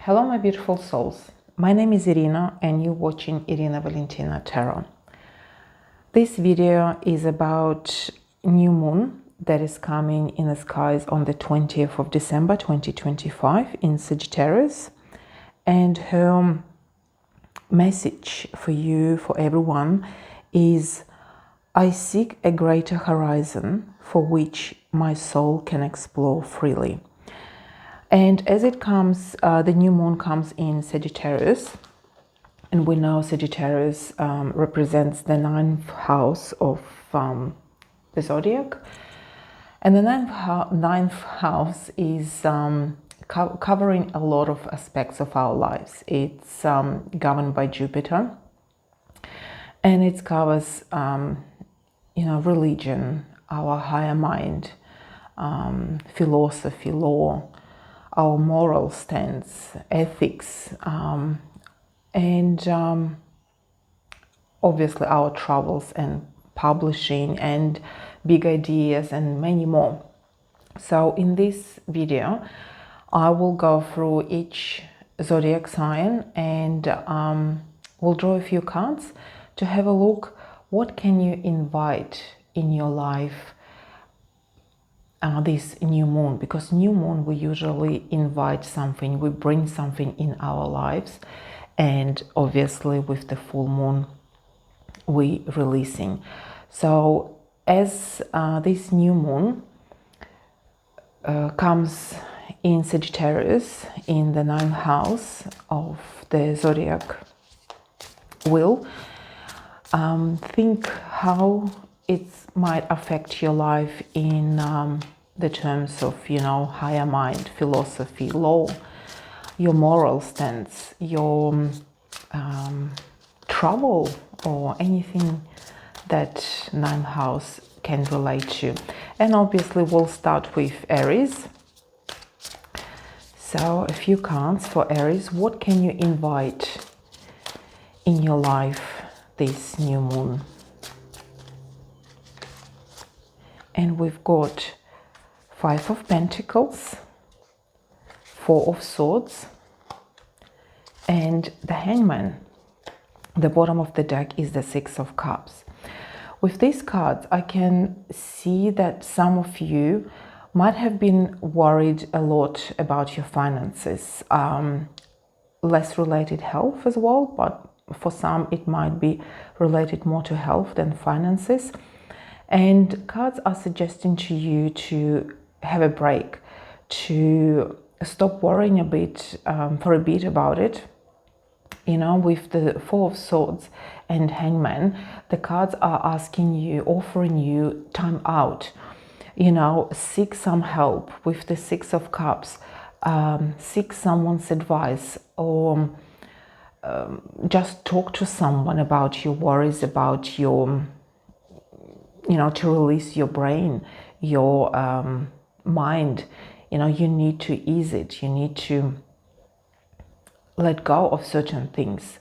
Hello, my beautiful souls. My name is Irina, and you're watching Irina Valentina Tarot. This video is about new moon that is coming in the skies on the 20th of December 2025 in Sagittarius, and her message for you, for everyone, is I seek a greater horizon for which my soul can explore freely. And as it comes, the new moon comes in Sagittarius, and we know Sagittarius represents the ninth house of the zodiac, and the ninth house is covering a lot of aspects of our lives. It's governed by Jupiter, and it covers religion, our higher mind, philosophy, law, our moral stance, ethics, and obviously our travels and publishing and big ideas and many more. So in this video, I will go through each zodiac sign and we'll draw a few cards to have a look. What can you invite in your life this new moon? Because new moon, we usually invite something, we bring something in our lives, and obviously with the full moon we releasing. So as this new moon comes in Sagittarius in the ninth house of the zodiac wheel, think how it might affect your life in the terms of, higher mind, philosophy, law, your moral stance, your travel, or anything that ninth house can relate to. And obviously we'll start with Aries. So a few cards for Aries. What can you invite in your life this new moon? And we've got Five of Pentacles, Four of Swords, and the Hangman. The bottom of the deck is the Six of Cups. With these cards, I can see that some of you might have been worried a lot about your finances, less related health as well, but for some it might be related more to health than finances. And cards are suggesting to you to have a break, to stop worrying a bit, for a bit about it. With the Four of Swords and Hangman, the cards are asking you, offering you time out. Seek some help. With the Six of Cups, seek someone's advice, or just talk to someone about your worries, about your, to release your brain, your mind. You need to ease it. You need to let go of certain things.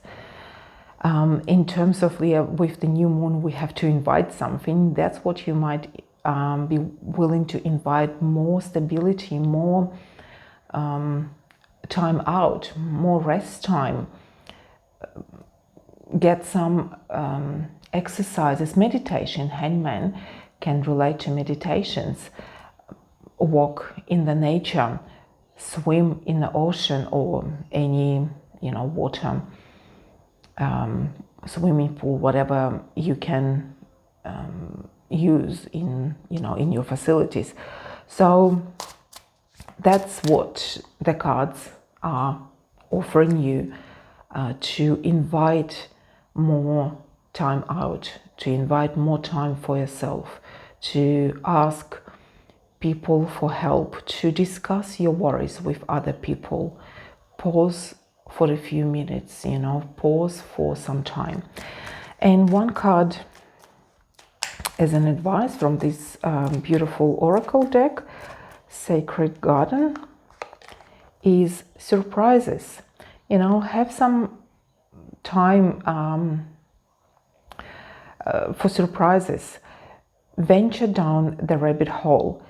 In terms of with the new moon, we have to invite something. That's what you might be willing to invite: more stability, more time out, more rest time. Get some exercises, meditation. Hangman can relate to meditations. Walk in the nature, swim in the ocean or any water, swimming pool, whatever you can use in your facilities. So that's what the cards are offering you, to invite more time out, to invite more time for yourself, to ask people for help, to discuss your worries with other people. Pause for a few minutes, pause for some time. And one card as an advice from this beautiful oracle deck, Sacred Garden, is surprises. Have some time for surprises. Venture down the rabbit hole.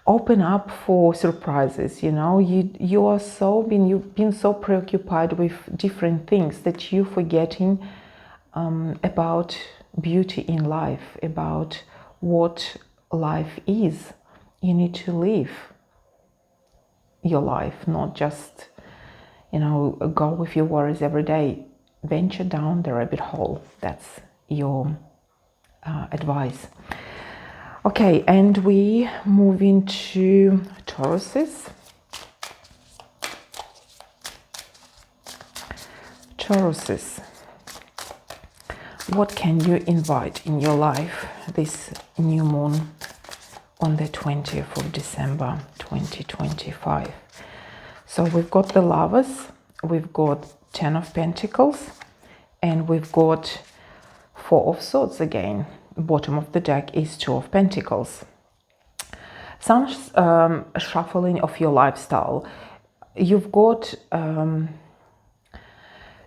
open up for surprises. You know, you've been so preoccupied with different things that you're forgetting about beauty in life, about what life is. You need to live your life, not just, you know, go with your worries every day. Venture down the rabbit hole. That's your advice. Okay, and we move into Tauruses. Tauruses, what can you invite in your life this new moon on the 20th of December 2025? So we've got the Lovers, we've got 10 of Pentacles, and we've got 4 of Swords again. Bottom of the deck is 2 of Pentacles. Some shuffling of your lifestyle. You've got to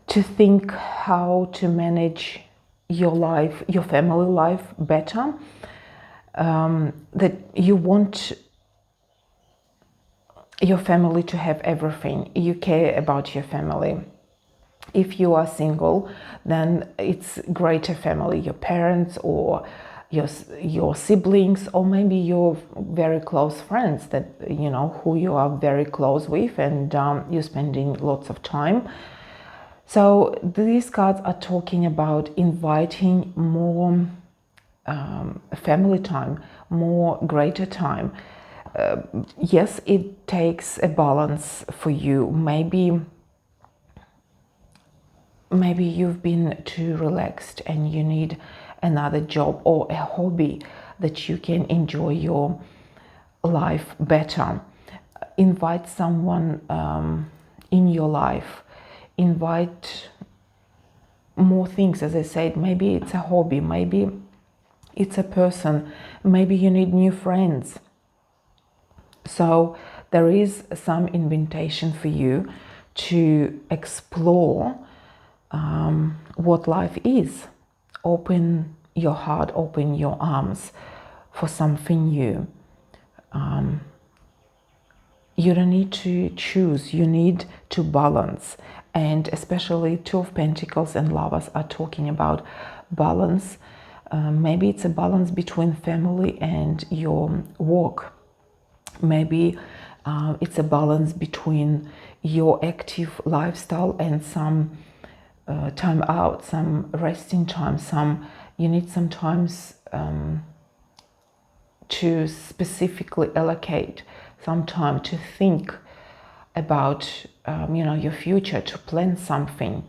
think how to manage your life, your family life better. That you want your family to have everything. You care about your family. If you are single, then it's greater family, your parents or your siblings, or maybe your very close friends that, you know, who you are very close with, and you're spending lots of time. So these cards are talking about inviting more family time, more greater time. Yes, it takes a balance for you. Maybe you've been too relaxed and you need another job or a hobby that you can enjoy your life better. Invite someone in your life. Invite more things, as I said. Maybe it's a hobby, maybe it's a person, maybe you need new friends. So there is some invitation for you to explore what life is. Open your heart, open your arms for something new. You don't need to choose, you need to balance. And especially 2 of Pentacles and Lovers are talking about balance. Maybe it's a balance between family and your work. Maybe it's a balance between your active lifestyle and some time out, some resting time. You need sometimes to specifically allocate some time to think about your future, to plan something.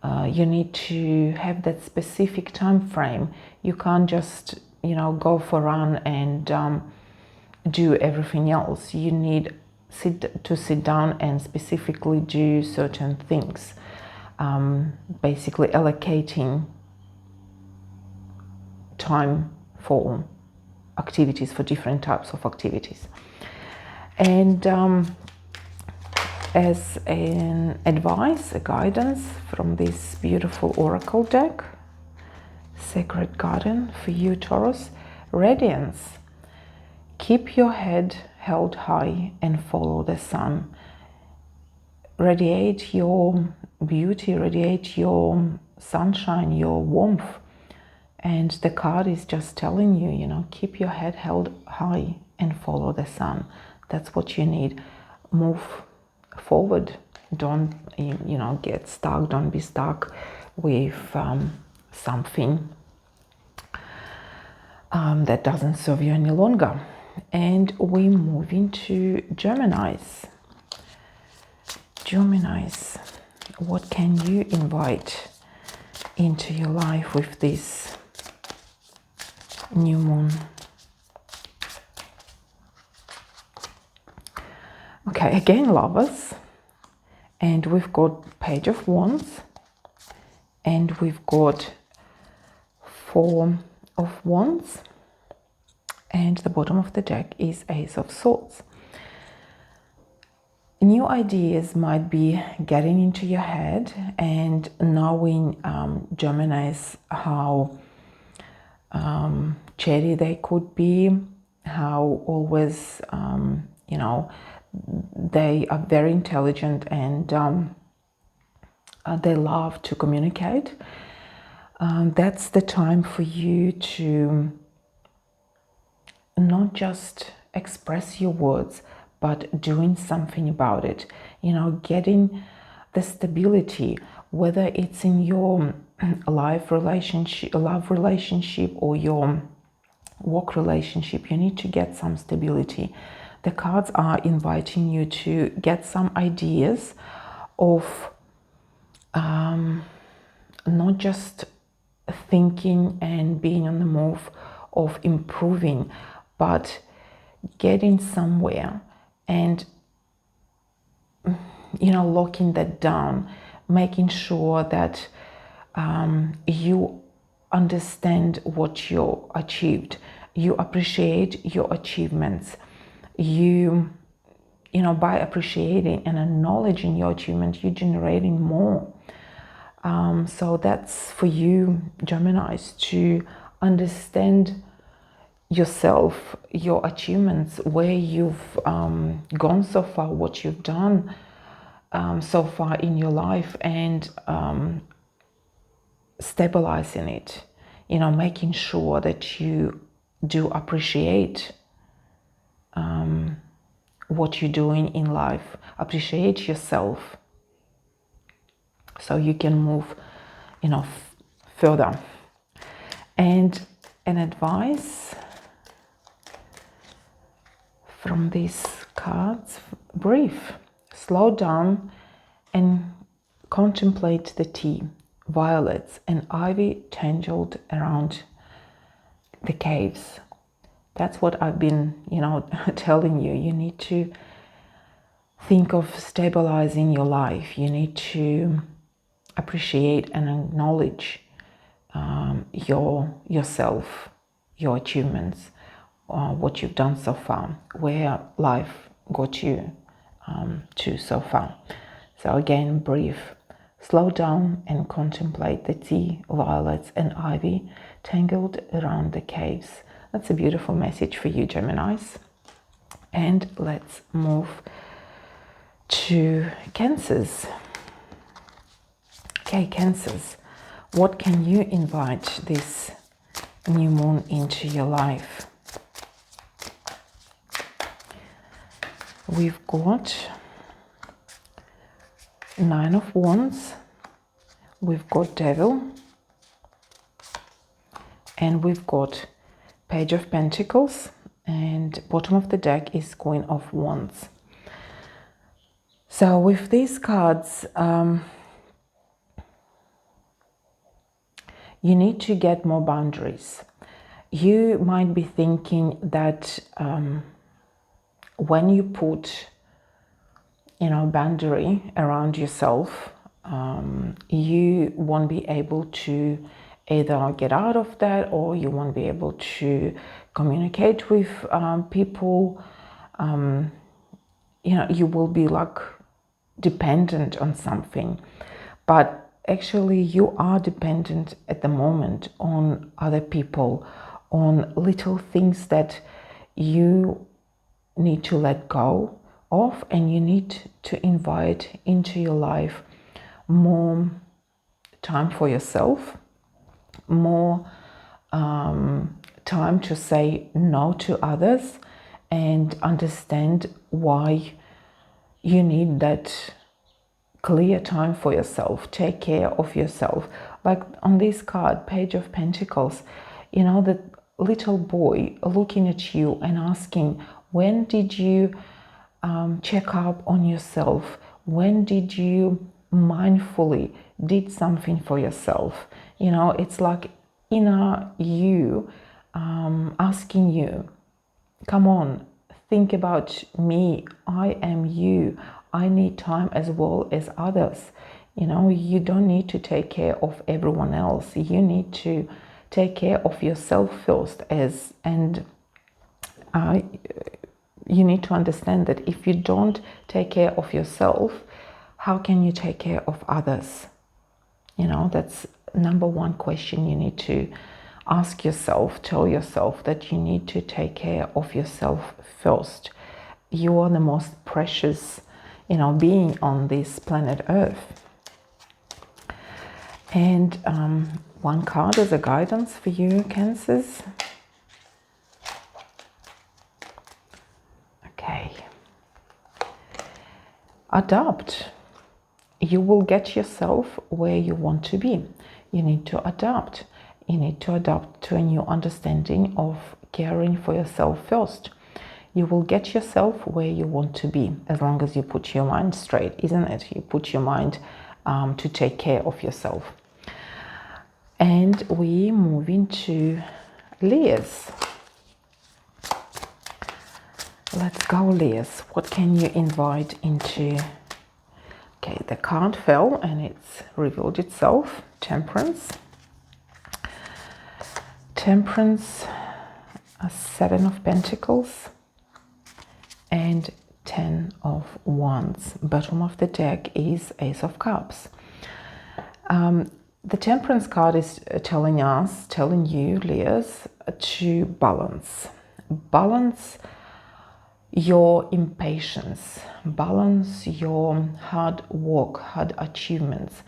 You need to have that specific time frame. You can't just go for a run and do everything else. You need to sit down and specifically do certain things. Basically allocating time for activities, for different types of activities. And as an advice, a guidance from this beautiful oracle deck, Sacred Garden for you, Taurus, Radiance. Keep your head held high and follow the sun. Radiate your beauty, radiate your sunshine, your warmth. And the card is just telling you, keep your head held high and follow the sun. That's what you need. Move forward. Don't, get stuck. Don't be stuck with something that doesn't serve you any longer. And we move into Geminis. Geminis, what can you invite into your life with this new moon? Okay, again, Lovers, and we've got Page of Wands, and we've got 4 of Wands, and the bottom of the deck is Ace of Swords. New ideas might be getting into your head, and knowing Geminis, how chatty they could be, how always, you know, they are very intelligent and they love to communicate. That's the time for you to not just express your words, but doing something about it. You know, getting the stability, whether it's in your love relationship or your work relationship, you need to get some stability. The cards are inviting you to get some ideas of not just thinking and being on the move of improving, but getting somewhere and, you know, locking that down, making sure that you understand what you achieved, you appreciate your achievements, you know, by appreciating and acknowledging your achievements, you're generating more. So that's for you, Geminis, to understand yourself, your achievements, where you've gone so far, what you've done so far in your life, and stabilizing it, you know, making sure that you do appreciate what you're doing in life, appreciate yourself, so you can move, you know, further. And an advice from these cards: breathe, slow down, and contemplate the tea, violets, and ivy tangled around the caves. That's what I've been, you know, telling you. You need to think of stabilizing your life. You need to appreciate and acknowledge yourself, your achievements, what you've done so far, where life got you to so far. So again, breathe, slow down, and contemplate the tea, violets, and ivy tangled around the caves. That's a beautiful message for you, Geminis. And let's move to Cancers. Okay, Cancers, what can you invite this new moon into your life? We've got Nine of Wands, we've got Devil, and we've got Page of Pentacles, and bottom of the deck is Queen of Wands. So with these cards, you need to get more boundaries. You might be thinking that when you put, you know, boundary around yourself, you won't be able to either get out of that, or you won't be able to communicate with people. You know, you will be like dependent on something, but actually you are dependent at the moment on other people, on little things that you need to let go of, and you need to invite into your life more time for yourself, more time to say no to others, and understand why you need that clear time for yourself. Take care of yourself. Like on this card, Page of Pentacles, you know, the little boy looking at you and asking, when did you check up on yourself? When did you mindfully did something for yourself? You know, it's like inner you asking you, come on, think about me. I am you. I need time as well as others. You know, you don't need to take care of everyone else. You need to take care of yourself first, and you need to understand that if you don't take care of yourself, how can you take care of others? You know, that's number one question you need to ask yourself, tell yourself that you need to take care of yourself first. You are the most precious, being on this planet Earth. And one card as a guidance for you, Cancers. Okay. Adapt. You will get yourself where you want to be. You need to adapt. You need to adapt to a new understanding of caring for yourself first. You will get yourself where you want to be as long as you put your mind straight, isn't it? You put your mind to take care of yourself. And we move into Leos. Let's go, Leos. What can you invite into? Okay, the card fell and it's revealed itself. Temperance. Temperance, a 7 of Pentacles and 10 of Wands. Bottom of the deck is Ace of Cups. The Temperance card is telling you, Leos, to balance. Balance your impatience, balance your hard work, hard achievements.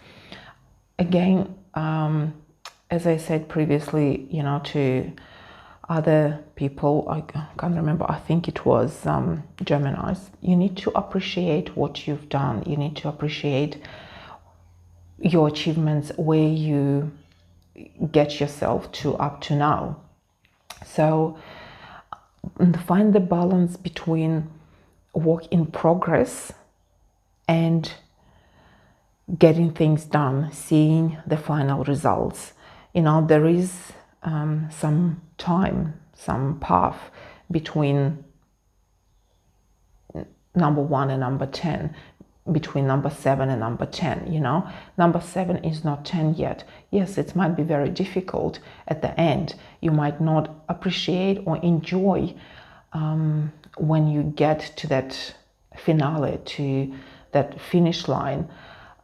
Again, as I said previously, to other people, I can't remember, I think it was Geminis, you need to appreciate what you've done. You need to appreciate your achievements, where you get yourself to up to now. So find the balance between work in progress and getting things done, seeing the final results. There is some time, some path between number 1 and number 10, between number 7 and number 10. Number 7 is not 10 yet. Yes, it might be very difficult at the end. You might not appreciate or enjoy when you get to that finale, to that finish line,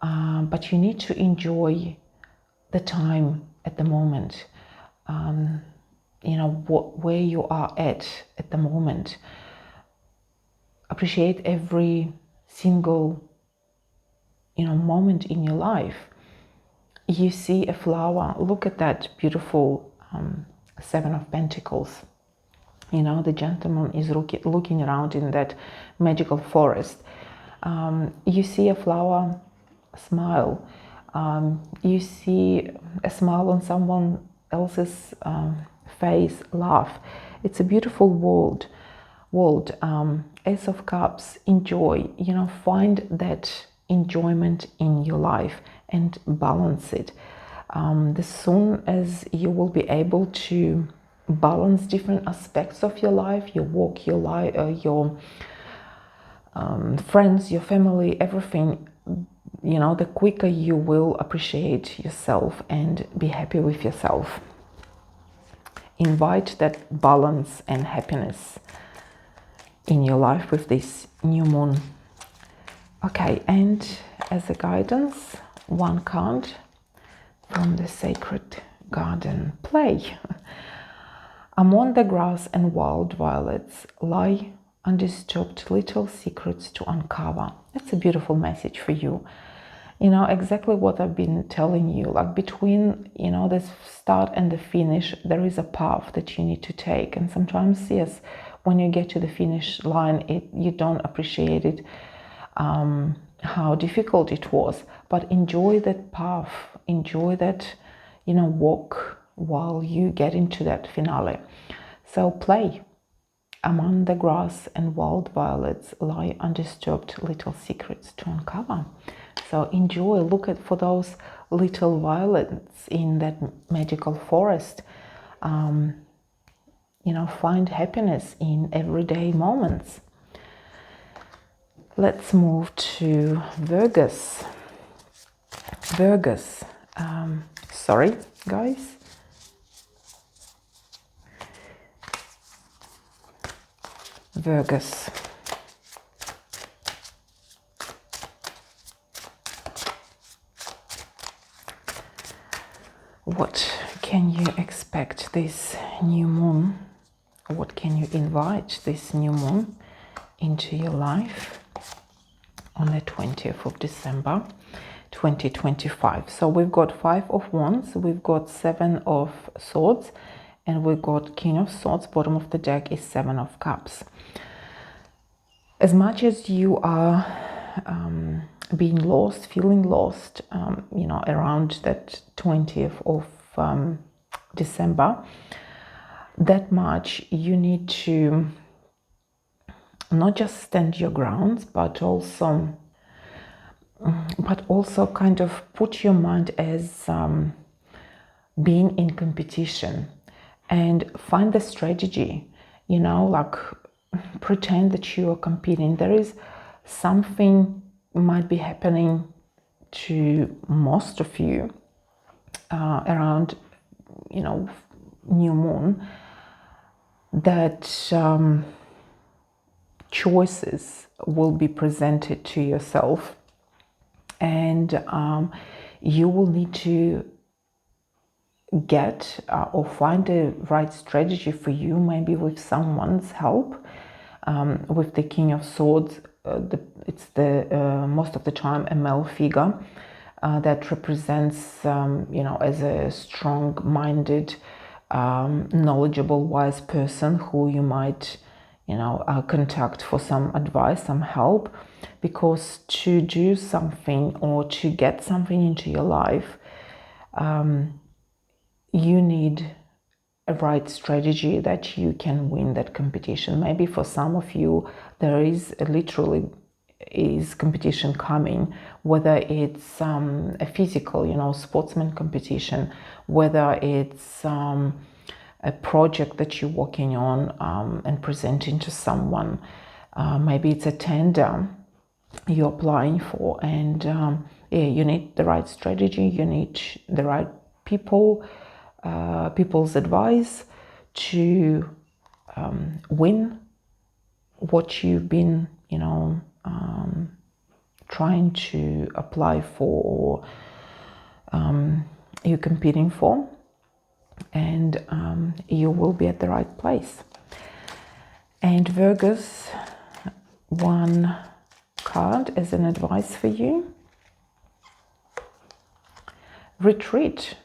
but you need to enjoy the time at the moment, where you are at the moment. Appreciate every single moment in your life. You see a flower, look at that beautiful 7 of Pentacles. The gentleman is looking around in that magical forest. You see a flower, smile. You see a smile on someone else's face, laugh. It's a beautiful world. Ace of Cups, enjoy. Find that enjoyment in your life and balance it. As soon as you will be able to balance different aspects of your life, your work, your life, your friends, your family, everything, the quicker you will appreciate yourself and be happy with yourself. Invite that balance and happiness in your life with this new moon. Okay, and as a guidance, one card from the Sacred Garden. Play. Among the grass and wild violets lie undisturbed little secrets to uncover. That's a beautiful message for you. Exactly what I've been telling you, like between, the start and the finish, there is a path that you need to take. And sometimes, yes, when you get to the finish line, you don't appreciate it, how difficult it was. But enjoy that path, enjoy that, walk while you get into that finale. So play. Among the grass and wild violets lie undisturbed little secrets to uncover. So enjoy, look for those little violets in that magical forest. Find happiness in everyday moments. Let's move to Virgus. Virgus. Sorry, guys. Virgus. What can you expect this new moon? What can you invite this new moon into your life on the 20th of December 2025? So we've got 5 of Wands, we've got 7 of Swords, and we've got King of Swords. Bottom of the deck is 7 of Cups. As much as you are being lost, feeling lost, you know, around that 20th of December, that much you need to not just stand your grounds, but also kind of put your mind as being in competition, and find the strategy, you know, like pretend that you are competing. There is something might be happening to most of you around, you know, new moon, that choices will be presented to yourself, and you will need to get or find the right strategy for you, maybe with someone's help. With the King of Swords, it's the most of the time a male figure that represents, you know, as a strong-minded, knowledgeable, wise person who you might, you know, contact for some advice, some help, because to do something or to get something into your life, you need a right strategy that you can win that competition. Maybe for some of you, there is literally is competition coming, whether it's a physical, you know, sportsman competition, whether it's a project that you're working on and presenting to someone. Maybe it's a tender you're applying for, and yeah, you need the right strategy, you need the right people, people's advice to win what you've been, you know, trying to apply for, or you're competing for, and you will be at the right place. And Virgos, one card as an advice for you: retreat.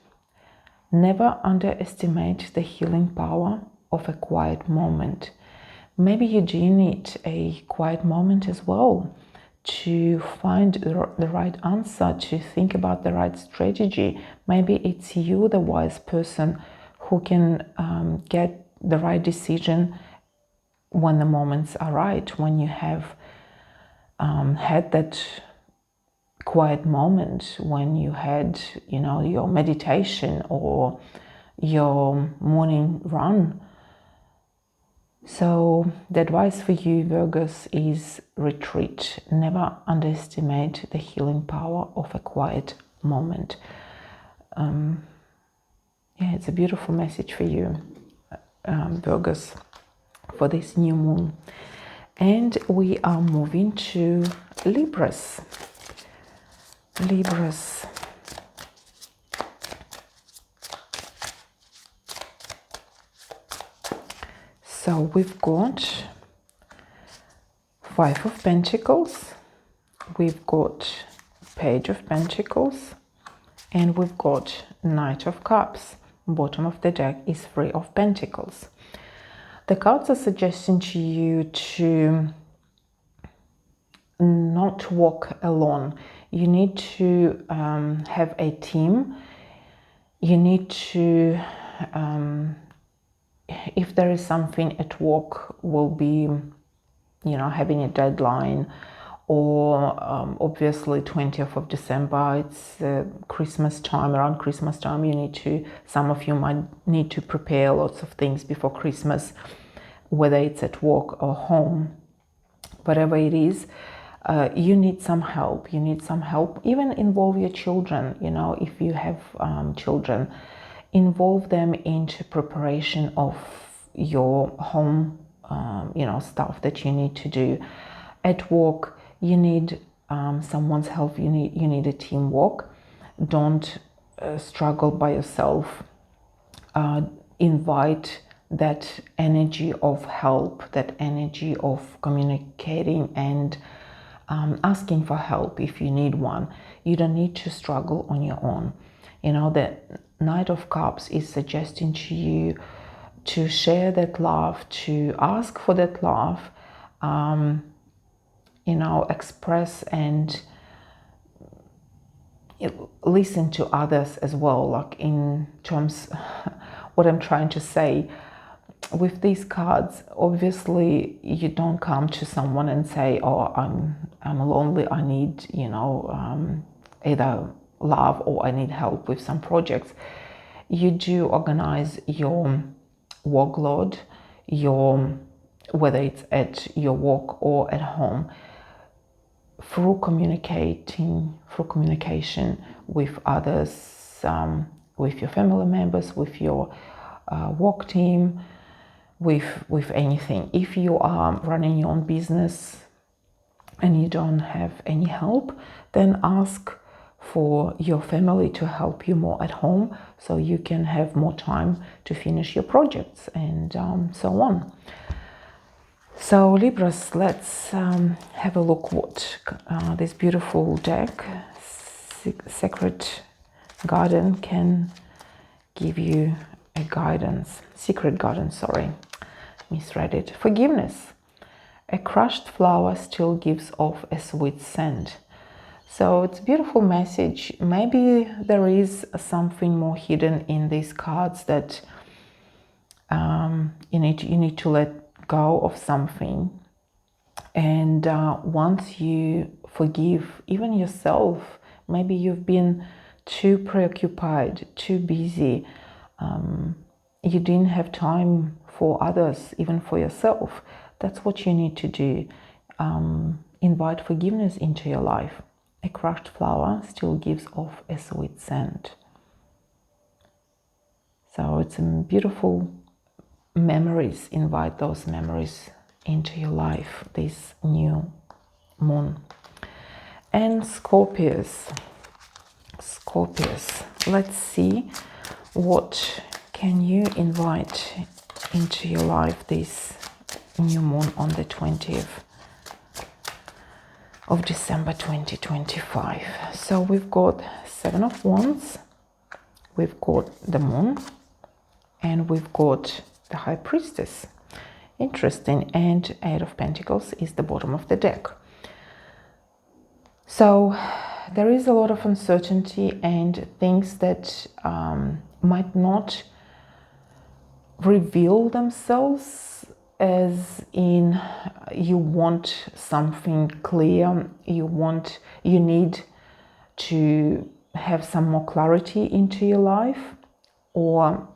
Never underestimate the healing power of a quiet moment. Maybe you do need a quiet moment as well to find the right answer, to think about the right strategy. Maybe it's you, the wise person, who can get the right decision when the moments are right, when you have had that quiet moment, when you had, you know, your meditation or your morning run. So the advice for you, Virgos, is retreat. Never underestimate the healing power of a quiet moment. Yeah, it's a beautiful message for you, Virgos, for this new moon. And we are moving to Libras. Libras. So we've got 5 of Pentacles, we've got Page of Pentacles, and we've got Knight of Cups. Bottom of the deck is 3 of Pentacles. The cards are suggesting to you to not walk alone. You need to have a team. You need to, if there is something at work, will be, you know, having a deadline, or obviously 20th of December, it's Christmas time. Around Christmas time, you need to, some of you might need to prepare lots of things before Christmas, whether it's at work or home, whatever it is. You need some help. You need some help. Even involve your children. You know, if you have children, involve them into preparation of your home, you know, stuff that you need to do. At work, you need someone's help. You need a teamwork. Don't struggle by yourself. invite that energy of help, that energy of communicating and asking for help if you need one. You don't need to struggle on your own. You know, the Knight of Cups is suggesting to you to share that love, to ask for that love, you know, express and listen to others as well. Like in terms, what I'm trying to say with these cards, obviously you don't come to someone and say, oh, I'm lonely, I need, you know, either love or I need help with some projects. You do organize your workload, whether it's at your work or at home, through communication with others, with your family members, with your work team, with anything. If you are running your own business and you don't have any help, then ask for your family to help you more at home so you can have more time to finish your projects and so on. So Libras, let's have a look what this beautiful deck, Sacred Garden, can give you a guidance. Secret Garden, sorry, misread it. Forgiveness. A crushed flower still gives off a sweet scent. So it's a beautiful message. Maybe there is something more hidden in these cards that you need to let go of something. And once you forgive even yourself, maybe you've been too preoccupied, too busy, you didn't have time for others, even for yourself. That's what you need to do. Invite forgiveness into your life. A crushed flower still gives off a sweet scent. So it's beautiful memories. Invite those memories into your life, this new moon. And Scorpius, let's see what can you invite into your life this new moon on the 20th of December 2025. So we've got Seven of Wands, we've got the Moon, and we've got the High Priestess. Interesting. And Eight of Pentacles is the bottom of the deck. So there is a lot of uncertainty and things that might not reveal themselves, as in you want something clear, you need to have some more clarity into your life, or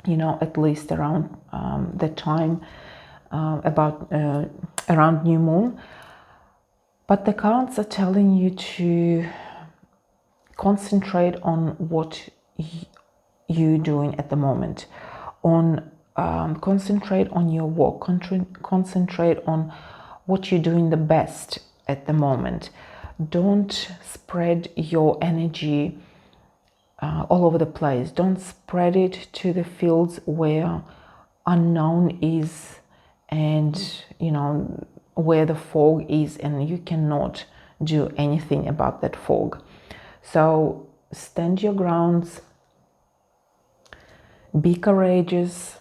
you know, at least around the time around new moon. But the cards are telling you to concentrate on what you're doing at the moment, concentrate on your work, concentrate on what you're doing the best at the moment. Don't spread your energy all over the place. Don't spread it to the fields where unknown is, and you know, where the fog is and you cannot do anything about that fog. So stand your grounds, be courageous,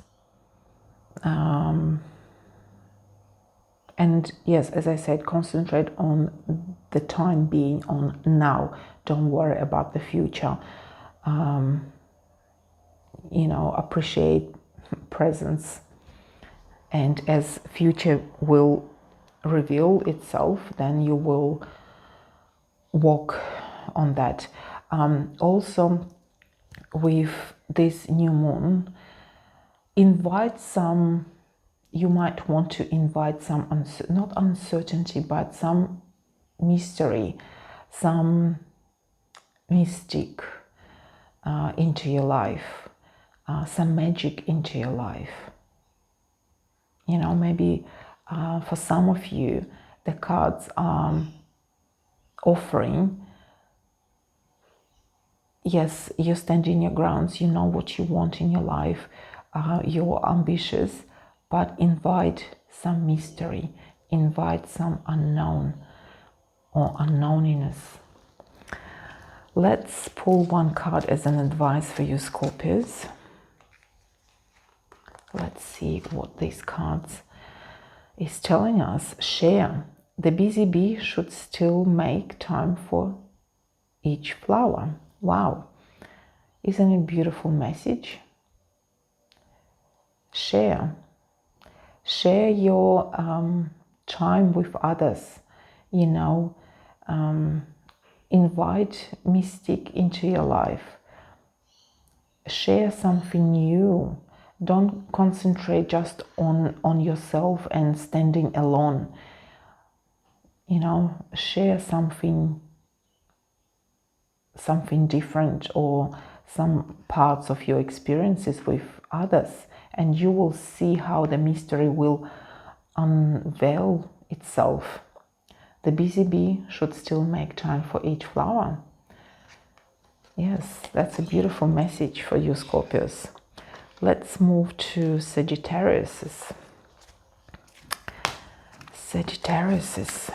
and yes, as I said, concentrate on the time being, on now. Don't worry about the future. You know, appreciate presence, and as future will reveal itself, then you will walk on that. Also, with this new moon, you might want to invite some, not uncertainty, but some mystery, some mystic into your life, some magic into your life. You know, maybe for some of you, the cards are offering yes, you stand in your grounds, you know what you want in your life, you're ambitious, but invite some mystery, invite some unknown or unknowniness. Let's pull one card as an advice for you, Scorpios. Let's see what these cards is telling us. Share. The busy bee should still make time for each flower. Wow. Isn't it a beautiful message? Share. Share your time with others. You know, invite mystic into your life. Share something new. Don't concentrate just on yourself and standing alone. You know, share something different or some parts of your experiences with others, and you will see how the mystery will unveil itself. The busy bee should still make time for each flower. Yes, that's a beautiful message for you, Scorpios. Let's move to Sagittarius. Sagittarius,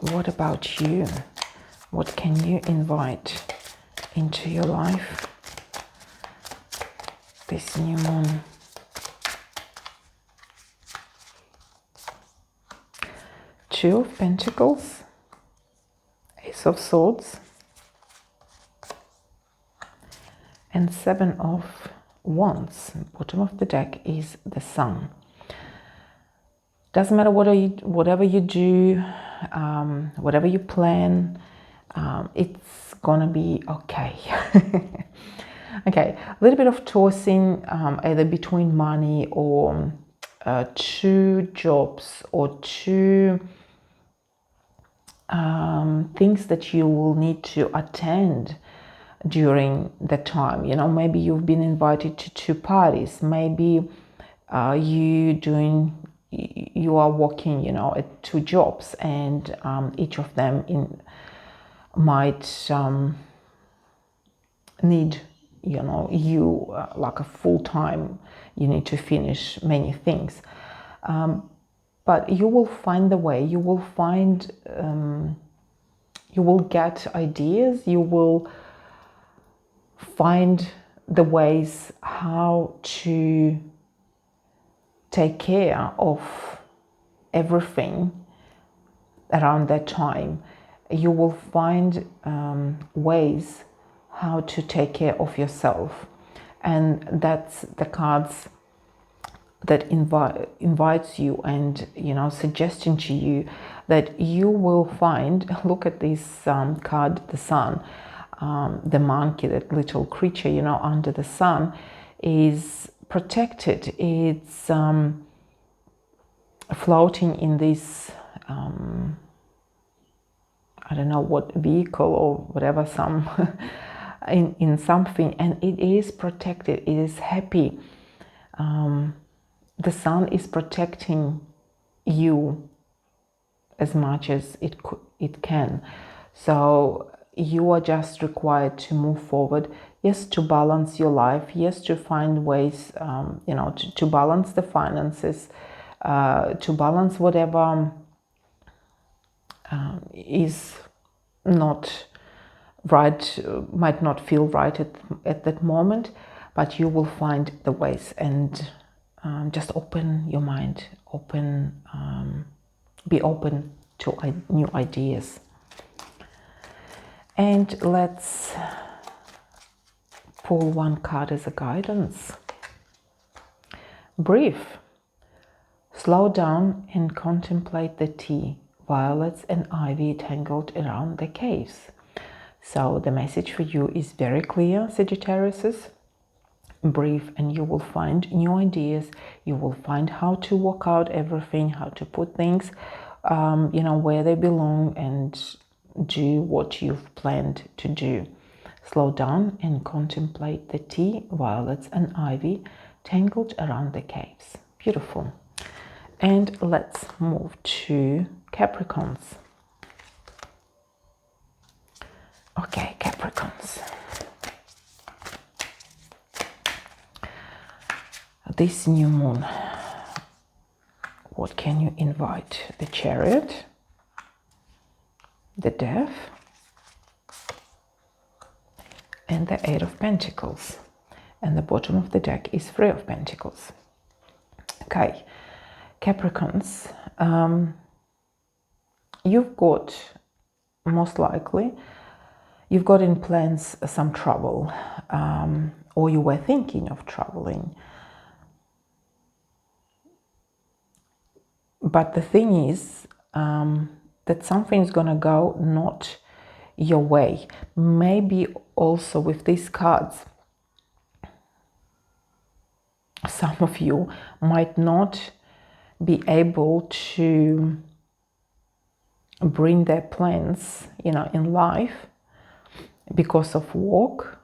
what about you? What can you invite into your life this new moon? Two of Pentacles, Ace of Swords, and Seven of Wands. Bottom of the deck is the Sun. Doesn't matter whatever you do, whatever you plan, it's gonna be okay. Okay, a little bit of tossing, either between money or two jobs or two things that you will need to attend during the time. You know, maybe you've been invited to two parties. Maybe you are working, you know, at two jobs, and each of them might need, you know, you like a full-time. You need to finish many things, but you will find the way. You will find you will get ideas. You will find the ways how to take care of everything around that time. You will find ways how to take care of yourself, and that's the cards that invites you and, you know, suggesting to you that you will find. Look at this card, the Sun, the monkey, that little creature, you know, under the sun, is protected. It's floating in this I don't know what vehicle or whatever, some in something, and it is protected. It is happy. The Sun is protecting you as much as it can. So you are just required to move forward. Yes, to balance your life. Yes, to find ways, you know, to balance the finances, to balance whatever is not right, might not feel right at that moment, but you will find the ways. And just open your mind, be open to new ideas. And let's pull one card as a guidance. Breathe. Slow down and contemplate the tea, violets and ivy tangled around the caves. So the message for you is very clear, Sagittarius. Breathe and you will find new ideas. You will find how to work out everything, how to put things, you know, where they belong, and do what you've planned to do. Slow down and contemplate the tea, violets and ivy tangled around the caves. Beautiful. And let's move to Capricorns. Okay, Capricorns. this new moon, what can you invite? The Chariot, the Death, and the Eight of Pentacles. And the bottom of the deck is Three of Pentacles. Okay, Capricorns, you've got, most likely, you've got in plans some travel, or you were thinking of traveling. But the thing is that something's going to go not your way. Maybe also with these cards, some of you might not be able to bring their plans, in life because of work,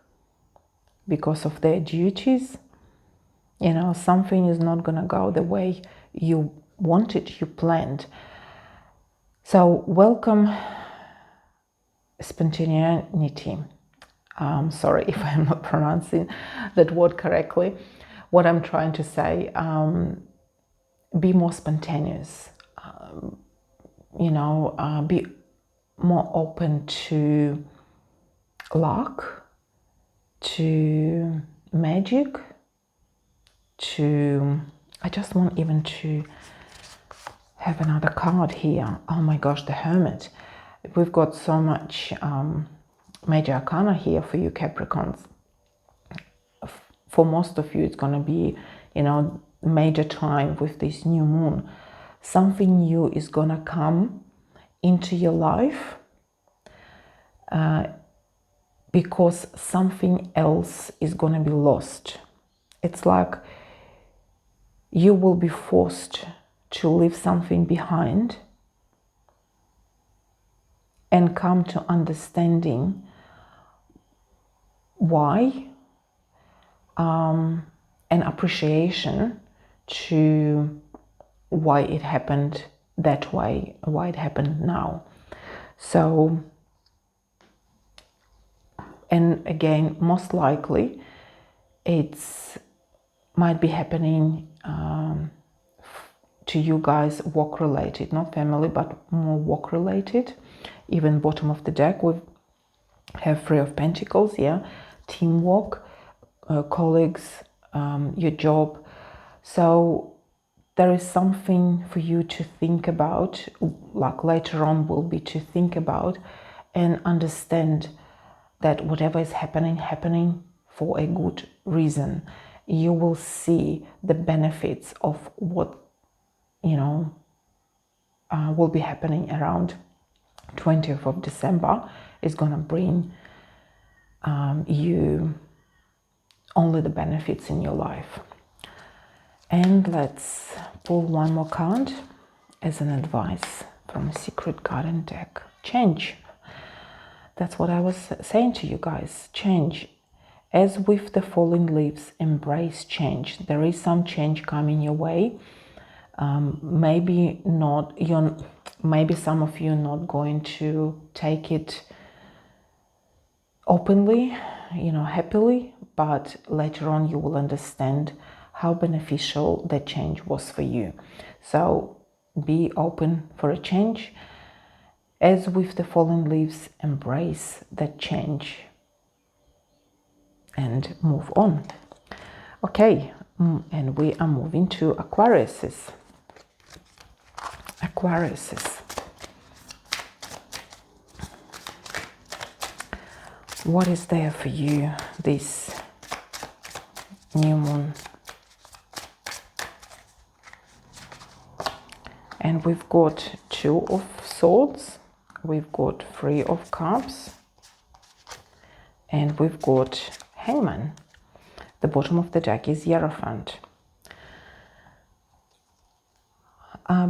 because of their duties. Something is not going to go the way you wanted, you planned. So welcome spontaneity. Sorry if I'm not pronouncing that word correctly. What I'm trying to say, be more spontaneous, be more open to luck, to magic, I just want even to have another card here. Oh my gosh, the Hermit. We've got so much major arcana here for you Capricorns. For most of you, it's going to be, major time with this new moon. Something new is going to come into your life because something else is going to be lost. It's like you will be forced to leave something behind and come to understanding why, and appreciation to why it happened that way, why it happened now. So, and again, most likely it's might be happening to you guys work related, not family, but more work related. Even bottom of the deck, we have Three of Pentacles, teamwork, colleagues, your job. So there is something for you to think about, like later on will be to think about and understand that whatever is happening for a good reason. You will see the benefits of what will be happening around 20th of December is going to bring you only the benefits in your life. And let's pull one more card as an advice from a Secret Garden deck. Change. That's what I was saying to you guys. Change. As with the falling leaves, embrace change. There is some change coming your way. Maybe not. Maybe some of you are not going to take it openly, happily. But later on, you will understand how beneficial that change was for you. So be open for a change. As with the fallen leaves, embrace that change and move on. Okay, and we are moving to Aquariuses. Aquariuses. What is there for you this new moon? And we've got Two of Swords, we've got Three of Cups, and we've got Hangman. The bottom of the deck is Hierophant.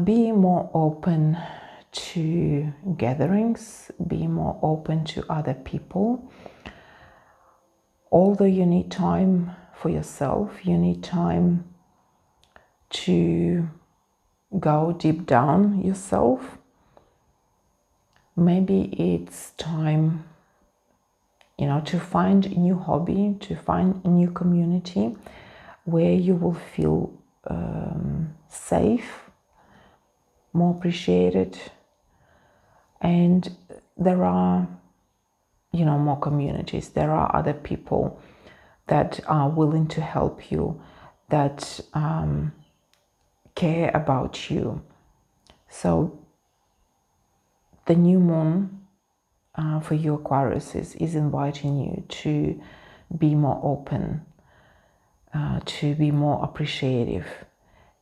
Be more open to gatherings, be more open to other people. Although you need time for yourself, you need time to go deep down yourself. Maybe it's time, to find a new hobby, to find a new community. where you will feel safe, more appreciated, and there are, you know, more communities. There are other people that are willing to help you, that care about you. So the new moon for you Aquarius is inviting you to be more open, to be more appreciative,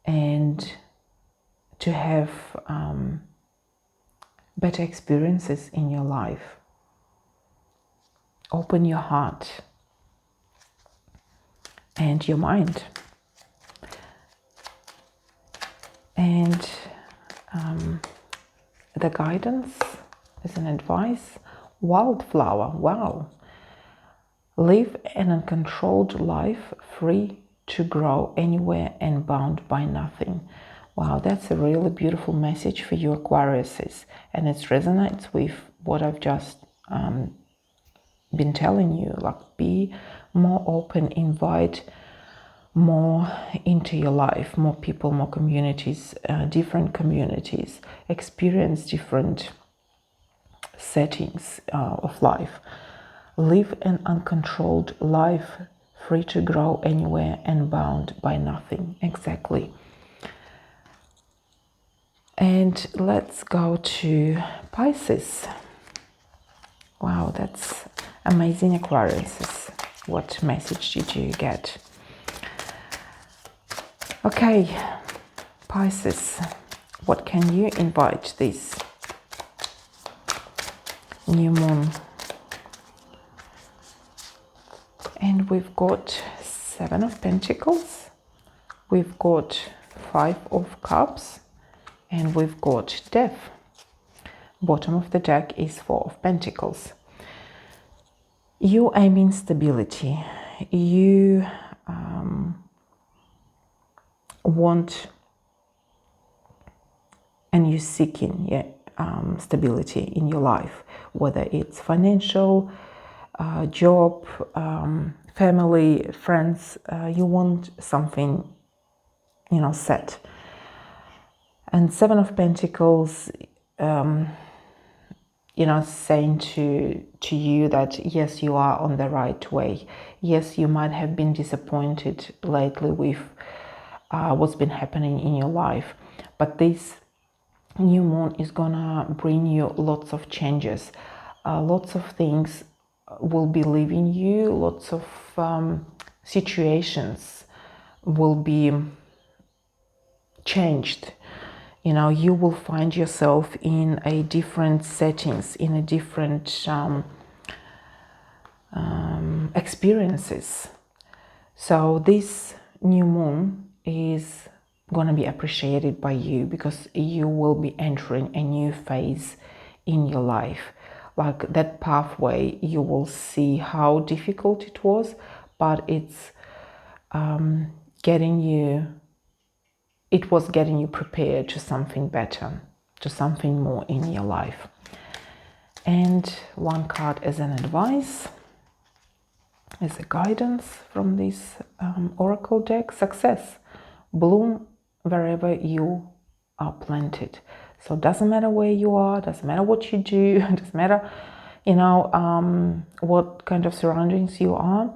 and to have better experiences in your life. Open your heart and your mind. And the guidance is an advice. Wildflower, wow. Live an uncontrolled life, free to grow anywhere and bound by nothing. Wow, that's a really beautiful message for you Aquariuses, and it resonates with what I've just been telling you. Like, be more open, invite more into your life, more people, more communities, different communities, experience different settings of life. Live an uncontrolled life, free to grow anywhere and bound by nothing. Exactly. And let's go to Pisces. Wow, that's amazing, Aquarius. What message did you get? Okay, Pisces, what can you invite this new moon? And we've got 7 of Pentacles, we've got 5 of Cups, and we've got Death. Bottom of the deck is 4 of Pentacles. You aim in stability. You want and you're seeking stability in your life, whether it's financial, job, family, friends. You want something, you know, set. And 7 of Pentacles, you know, saying to you that yes, you are on the right way. Yes, you might have been disappointed lately with what's been happening in your life, but this new moon is gonna bring you lots of changes. Lots of things will be leaving you. Lots of situations will be changed. You know, you will find yourself in a different settings, in a different experiences. So this new moon is going to be appreciated by you because you will be entering a new phase in your life. Like that pathway, you will see how difficult it was, but it's getting you prepared to something better, to something more in your life. And one card as an advice, as a guidance from this oracle deck: success. Bloom wherever you are planted. So it doesn't matter where you are, doesn't matter what you do, it doesn't matter, you know, what kind of surroundings you are.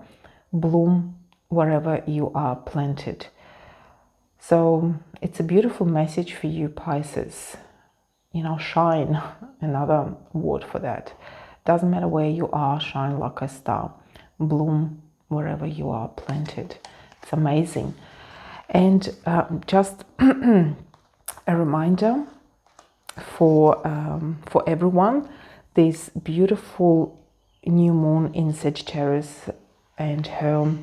Bloom wherever you are planted. So it's a beautiful message for you Pisces. You know, shine, another word for that. Doesn't matter where you are, shine like a star. Bloom wherever you are planted. It's amazing. And just a reminder for everyone, this beautiful new moon in Sagittarius, and her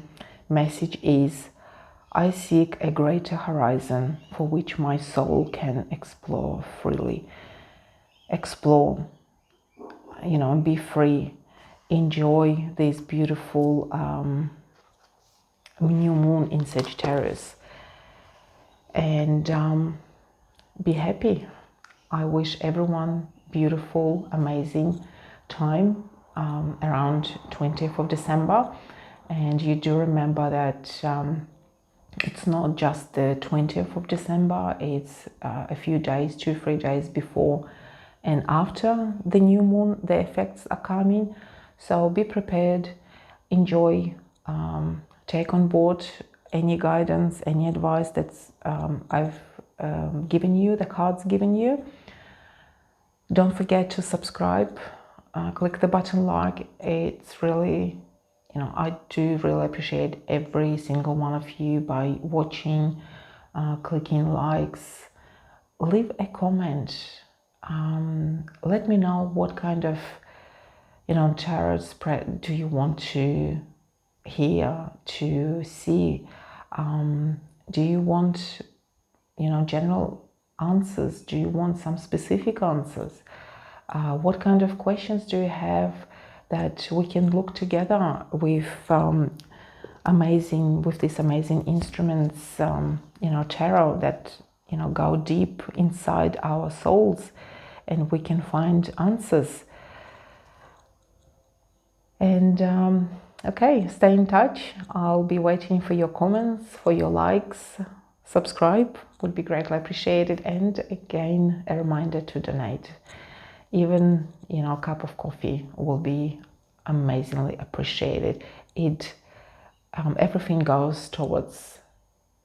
message is: I seek a greater horizon for which my soul can explore freely. Explore, you know, be free. Enjoy this beautiful new moon in Sagittarius. And be happy. I wish everyone beautiful, amazing time around 20th of December. And you do remember that It's not just the 20th of December, it's a few days, 2-3 days before and after the new moon, the effects are coming. So be prepared, enjoy, take on board any guidance, any advice that's I've given you, the cards given you. Don't forget to subscribe, click the button like. It's really, I do really appreciate every single one of you by watching, clicking likes. Leave a comment. Let me know what kind of, tarot spread do you want to hear, to see. Do you want, general answers? Do you want some specific answers? What kind of questions do you have that we can look together with these amazing instruments, tarot that, go deep inside our souls, and we can find answers. And okay, stay in touch. I'll be waiting for your comments, for your likes. Subscribe would be greatly appreciated. And again, a reminder to donate. Even, a cup of coffee will be amazingly appreciated. Everything goes towards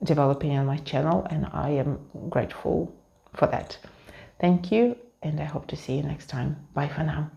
developing on my channel, and I am grateful for that. Thank you, and I hope to see you next time. Bye for now.